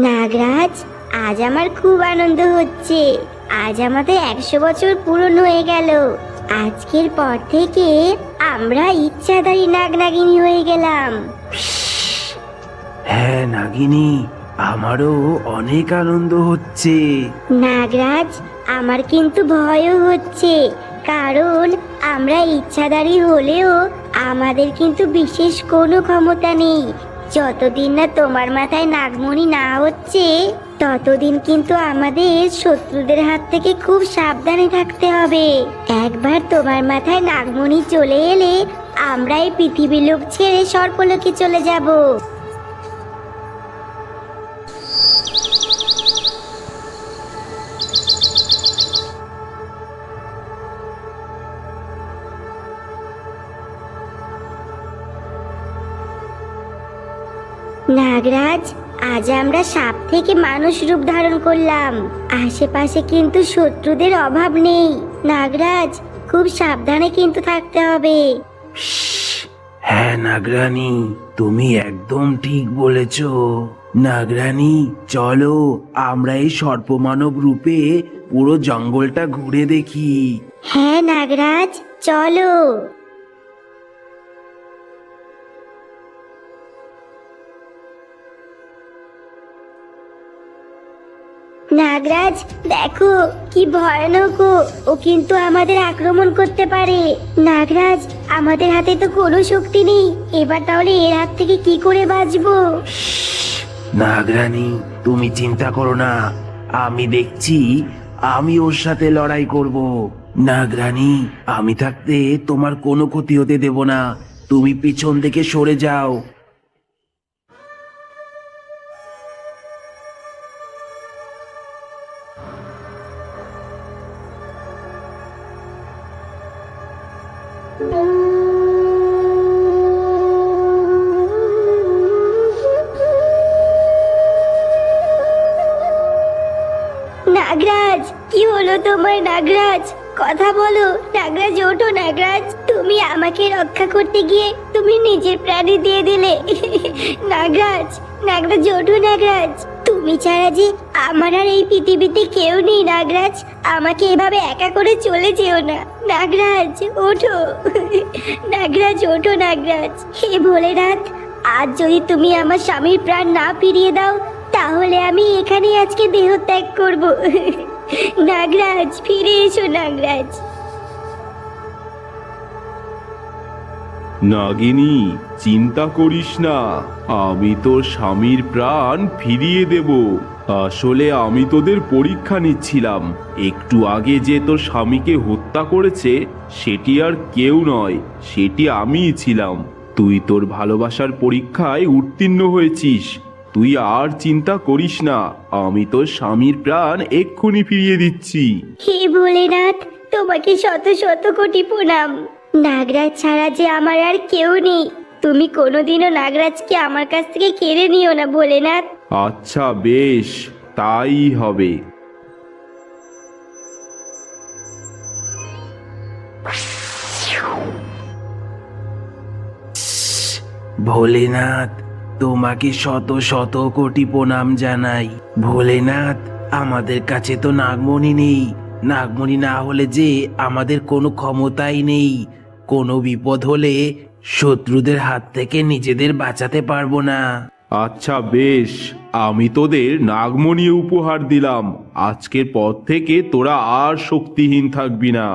নাগরাজ, আজ আমার খুব আনন্দ হচ্ছে। আজ আমাদের 100 বছর পূরণ হয়ে গেল। আজকের পর থেকে আমরা ইচ্ছাধারী নাগনাগিনী হয়ে গেলাম। হ্যাঁ নাগিনী, আমারও অনেক আনন্দ হচ্ছে। নাগরাজ, আমার কিন্তু ভয়ও হচ্ছে, কারণ আমরা ইচ্ছাধারী হলেও আমাদের কিন্তু বিশেষ কোনো ক্ষমতা নেই। যতদিন না তোমার মাথায় নাগমণি না হচ্ছে, ততদিন কিন্তু আমাদের শত্রুদের হাত থেকে খুব সাবধানে থাকতে হবে। একবার তোমার মাথায় নাগমণি চলে এলে আমরা এই পৃথিবীর লোক ছেড়ে সর্পলোকে চলে যাব। নাগরাজ, আজ আমরা সাপ থেকে মানুষ রূপ ধারণ করলাম। আশেপাশে কিন্তু শত্রুদের অভাব নেই। নাগরাজ, খুব সাবধানে কিন্তু থাকতে হবে। হ্যাঁ নাগরানী, তুমি একদম ঠিক বলেছ। নাগরানী, চলো আমরা এই সর্পমানব রূপে পুরো জঙ্গলটা ঘুরে দেখি। হ্যাঁ নাগরাজ, চলো। নাগরাজ, দেখো কি ভয়ানক! ও কিন্তু আমাদের আক্রমণ করতে পারে। নাগরাজ, আমাদের হাতে তো কোনো শক্তি নেই। এবার তাহলে এর হাত থেকে কি করে বাঁচবো? নাগরানী, তুমি চিন্তা করো না, আমি দেখছি। আমি ওর সাথে লড়াই করব। নাগরানী, আমি থাকতে তোমার কোনো ক্ষতি হতে দেব না। তুমি পিছন থেকে সরে যাও। নাগরাজ, কি হলো তোমার? নাগরাজ, কথা বলো। নাগরাজ, ওঠো। নাগরাজ, তুমি আমাকে রক্ষা করতে গিয়ে তুমি নিজের প্রাণী দিয়ে দিলে। নাগরাজ, নাগরাজ, ওঠো। নাগরাজ, তুমি ছাড়া যে আমার আর এই পৃথিবীতে কেউ নেই। নাগরাজ, আমাকে এভাবে একা করে চলে যেও না। নাগরাজ, ওঠো। নাগরাজ, ওঠো। নাগরাজ, হে ভোলেনাথ, আজ যদি তুমি আমার স্বামীর প্রাণ না ফিরিয়ে দাও, তাহলে আমি এখানে আজকে দেহ ত্যাগ করব। নাগরাজ, ফিরে এসো। নাগরাজ। নাগিনী, চিন্তা করিস না, আমি তোর স্বামীর প্রাণ ফিরিয়ে দেব। আসলে আমি তোদের পরীক্ষা নিচ্ছিলাম। একটু আগে যে তোর স্বামীকে হত্যা করেছে সেটি আর কেউ নয়, সেটি আমিই ছিলাম। তুই তোর ভালোবাসার পরীক্ষায় উত্তীর্ণ হয়েছিস। তুই আর চিন্তা করিস না, আমি তোর স্বামীর প্রাণ এক্ষুনি ফিরিয়ে দিচ্ছি। হে ভোলেনাথ, তোমাকে শত শত কোটি প্রণাম। নাগরাজ ছাড়া যে আমার আর কেউ নেই। তুমি কোনোদিনও নাগরাজকে আমার কাছ থেকে কেড়ে নিও না ভোলেনাথ। আচ্ছা বেশ, তাই হবে। ভোলেনাথ, তোমাকে শত শত কোটি প্রণাম জানাই। ভোলেনাথ, আমাদের কাছে তো নাগমণি নেই। নাগমণি না হলে যে আমাদের কোনো ক্ষমতাই নেই। কোনো বিপদ হলে শত্রুদের হাত থেকে নিজেদের বাঁচাতে পারবো না। আচ্ছা বেশ, আমি তোদের নাগমণি উপহার দিলাম। আজকের পর থেকে তোরা আর শক্তিহীন থাকবি না।